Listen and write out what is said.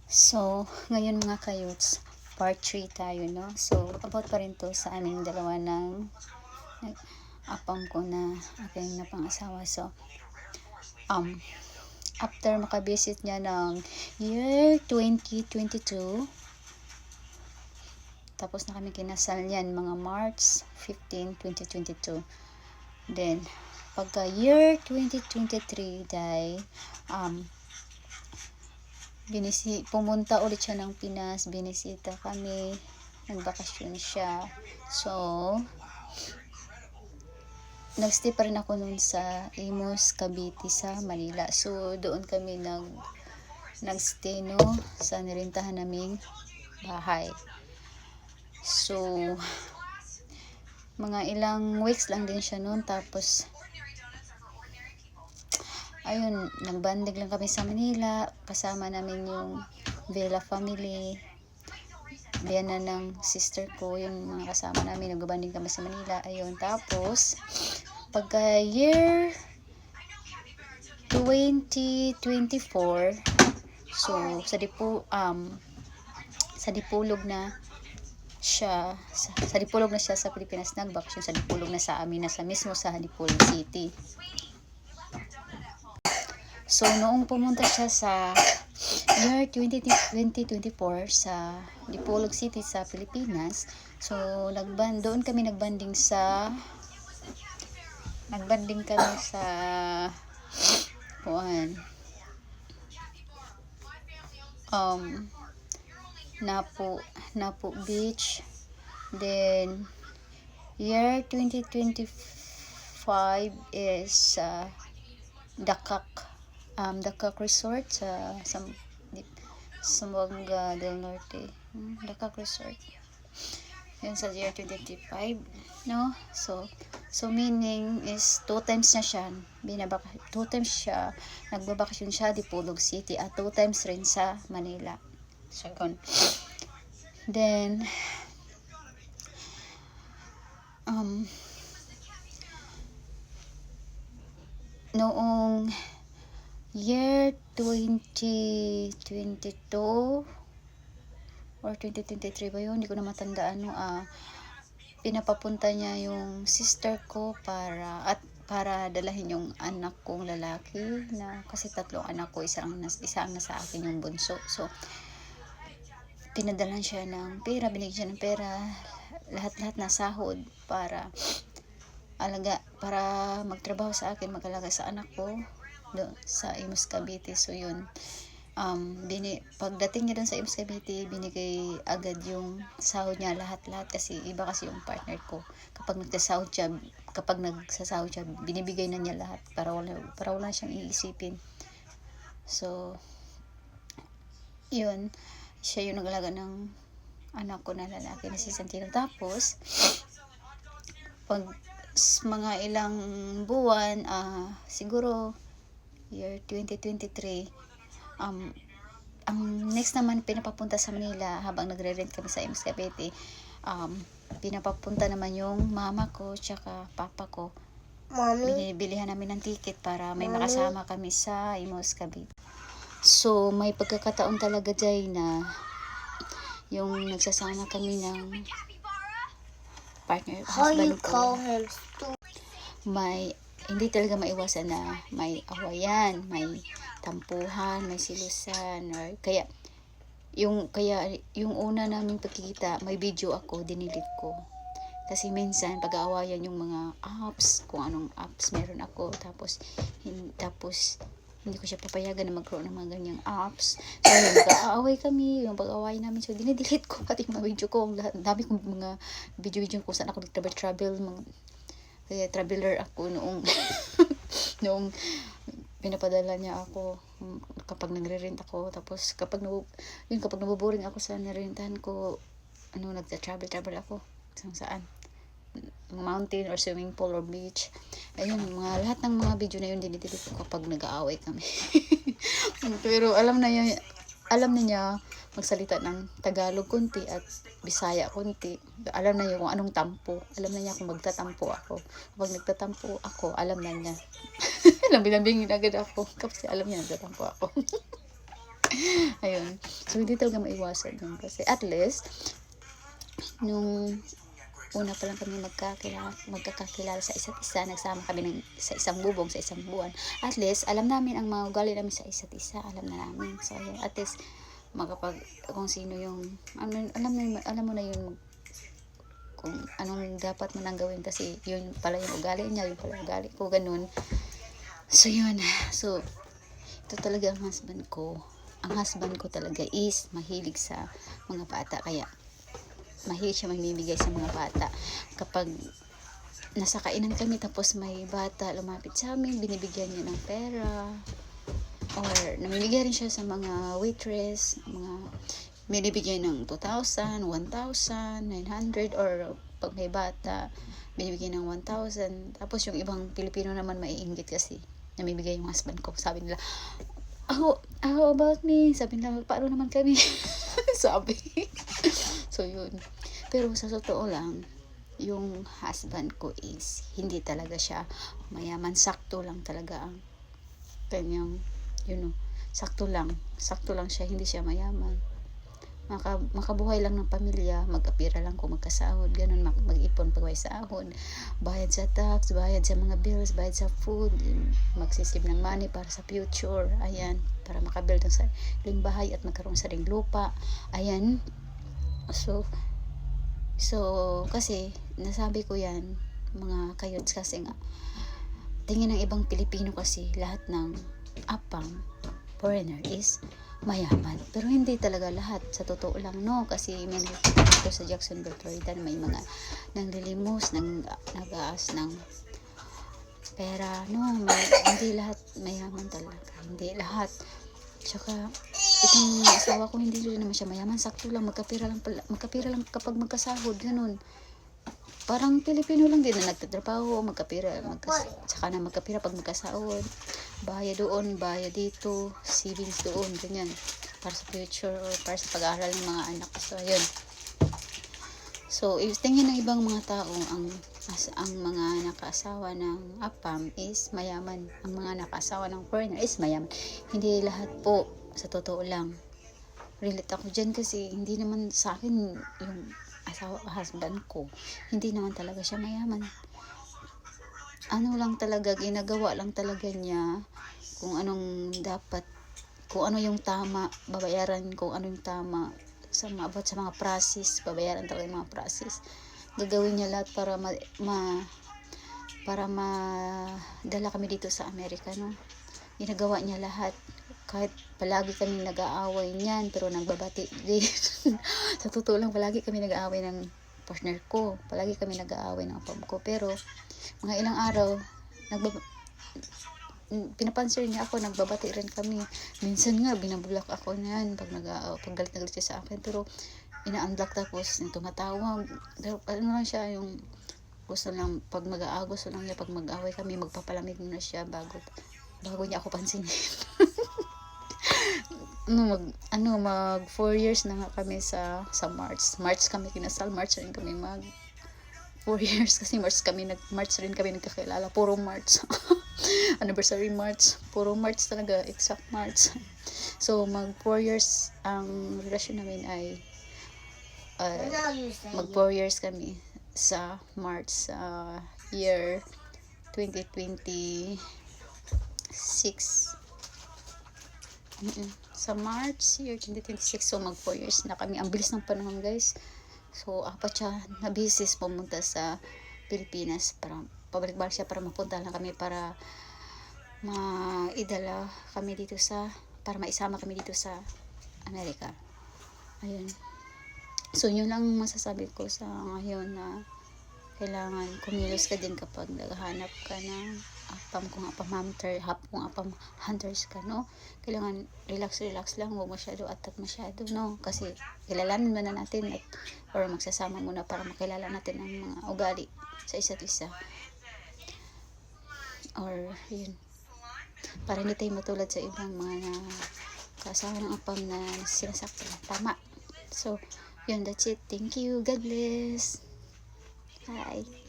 So, ngayon mga kayuts, part 3 tayo, no? So, about pa rin to sa aming dalawa ng apam ko na aking napangasawa. So, after makabisit niya ng year 2022, tapos na kami kinasal niyan mga March 15, 2022. Then, pagka year 2023, dahil, pumunta ulit siya ng Pinas, binisita kami, nagbakasyon siya. So, nagstay pa rin ako nun sa Imus, Cavite sa Manila. So, doon kami nagstay, no, sa nirintahan naming bahay. So, mga ilang weeks lang din siya noon. Tapos, ayun, nagbanding lang kami sa Manila. Kasama namin yung Vela family. Biyana ng sister ko, yung mga kasama namin. Nagbanding kami sa Manila. Ayun, tapos, pagka year 2024, so, sa Dipolog na siya sa Pilipinas, nagbakasyon sa Dipolog na sa amin, nasa mismo sa Dipolog City. So, noong pumunta siya sa year 2024 sa Dipolog City sa Pilipinas, so, doon kami nagbanding kami sa Napo Beach. Then, year 2025 is Dakak Resort sa Sambuanga del Norte. Dakak Resort. Yun sa year 2025, no? So meaning is 2 times na siya nagbabakasyon siya Dipolog City at 2 times rin sa Manila. So, then noong year 2022 or 2023 ba yun, hindi ko na matandaan, no? Pinapapunta niya yung sister ko para dalahin yung anak kong lalaki, na kasi 3 anak ko, isa ang nasa akin, yung bunso. So, pinadalan siya ng pera, binigyan siya ng pera, lahat na sahod para magtrabaho sa akin, mag-alaga sa anak ko sa Imus, Cavite. So, yun. Pagdating niya doon sa Imus, Cavite, binigay agad yung sahod niya, lahat kasi iba kasi yung partner ko. Kapag nagsasahod siya, binibigay na niya lahat para wala siyang iisipin. So, yun, siya yung nag-alaga ng anak ko na lalaki na si Santino. Tapos, pag mga ilang buwan, siguro year 2023, ang next naman pinapapunta sa Manila, habang nagre-rent kami sa Imus, Cavite, pinapapunta naman yung mama ko tsaka papa ko. Binibilihan namin ng ticket para may makasama kami sa Imus, Cavite. So, may pagkakataon talaga dyan na yung nagsasama kami ng partner, husband ko, hindi talaga maiwasan na may awayan, may tampuhan, may silusan, or kaya yung una naming pagkikita, may video ako, dinilit ko. Kasi minsan pag-aawayan yung mga apps, kung anong apps meron ako, tapos hindi ko siya papayagan na magkaroon ng mga ganyang apps. So, nag-aaway kami, yung pag-aaway namin, so dinidelete ko pati mga video ko, dami kong mga video kung saan ako nag-travel, kaya traveler ako noong pinapadala niya ako kapag nagre-rent ako. Tapos kapag nabuboring ako sa nirentahan ko, nagta-travel ako saan mountain or swimming pool or beach. Ayun, lahat ng mga video na yun dinidelete ko kapag nag-aaway kami. Pero alam na niya magsalita ng Tagalog konti at Bisaya konti. Alam na niya kung anong tampo. Alam na niya kung magtatampo ako. Kapag nagtatampo ako, alam na niya. Lambing-lambing agad ako kasi alam niya nagtatampo ako. Ayun. So, hindi talaga maiwasan yun. Kasi at least, nung una pa lang kami magkakakilala sa isa't isa, nagsama kami sa isang bubong, sa isang buwan. At least, alam namin ang mga ugali namin sa isa't isa. Alam na namin. So, ayun. At least, kung sino yung, alam mo na yun, kung anong dapat mo nang gawin kasi yun pala yung ugali niya, yun pala yung ugali ko, ganun. So, yun. So, ito talaga ang husband ko. Ang husband ko talaga is mahilig sa mga bata. Kaya, mahilig siya mamimigay sa mga bata. Kapag nasa kainan kami tapos may bata lumapit sa amin, binibigyan niya ng pera. Or namimigay rin siya sa mga waitress, mga binibigyan ng 2,000, 1,000, 900, or pag may bata, binibigyan ng 1,000. Tapos yung ibang Pilipino naman maiinggit kasi namimigay yung husband ko. Sabi nila, how about me? Sabi nila, paano naman kami? Sabi. So, yun. Pero sa totoo lang, yung husband ko is, hindi talaga siya mayaman. Sakto lang talaga ang kanyang, sakto lang siya, hindi siya mayaman. Makabuhay lang ng pamilya, mag-apira lang kung magkasahod, ganun, mag-ipon pag may sahod, bayad sa tax, bayad sa mga bills, bayad sa food, magsisave ng money para sa future, ayan, para makabuild ng sariling bahay at magkaroon sa sariling lupa, ayan. So, kasi, nasabi ko yan, mga kayots, kasi nga, tingin ng ibang Pilipino kasi, lahat ng apam, foreigner is mayaman. Pero hindi talaga lahat, sa totoo lang, no? Kasi may nakikita dito sa Jacksonville, Florida, may mga nanglilimos, nag-aas ng pera, no? Hindi lahat mayaman talaga. Hindi lahat. Tsaka, itong asawa ko, hindi rin naman siya mayaman. Sakto lang, magkapira lang kapag magkasahod, ganun. Parang Pilipino lang din na nagtatrabaho, tsaka na magkapira pag magkasahod. Bahaya doon, bahaya dito, savings doon, ganyan. Para sa future or para sa pag-aaral ng mga anak. So, yun. So, tingin ng ibang mga tao, ang mga nakaasawa ng apam is mayaman. Ang mga nakaasawa ng foreigner is mayaman. Hindi lahat po, sa totoo lang. Relate ako dyan kasi hindi naman sa akin yung husband ko, hindi naman talaga siya mayaman. Ano lang talaga, ginagawa lang talaga niya kung anong dapat, kung ano yung tama, babayaran kung ano yung tama sa mga process, babayaran talaga yung mga process. Gagawin niya lahat para madala kami dito sa Amerika, no? Ginagawa niya lahat. Kahit palagi kami nag-aaway niyan, pero nagbabati din. Sa totoo lang, palagi kami nag-aaway ng partner ko. Palagi kami nag-aaway ng apam ko. Pero, mga ilang araw, pinapansin niya ako, nagbabati rin kami. Minsan nga, binablock ako niyan pag galit na galit siya sa akin. Pero, ina-unblock tapos, tumatawag. Ano lang siya, yung gusto lang, gusto lang niya, pag mag-aaway kami, magpapalamig muna siya bago niya ako pansinin. mag 4 years na nga kami sa March kami kinasal, March rin kami 4 years kasi March rin kami nagkakilala, puro March. Anniversary March, puro March talaga, exact March. So mag 4 years ang relasyon namin ay mag 4 years kami sa March year 2026. Sa March year 2026, so mag 4 years na kami. Ang bilis ng panahon, guys. So 4 siya na bisis pumunta sa Pilipinas, para pabalik-balik siya para mapunta lang kami, para maidala kami dito para maisama kami dito sa Amerika. Ayun. So yun lang masasabi ko sa ngayon, na kailangan kumilos ka din kapag naghahanap ka ng apam, kung apam hunters ka, no? Kailangan relax lang, huwag masyado atat masyado, no? Kasi kilalanin muna natin or magsasama muna para makilala natin ang mga ugali sa isa't isa, or yun, para hindi tayo matulad sa ibang mga kasawa ng apam na sinasaktan. Tama. So yun, that's it. Thank you. God bless. Bye.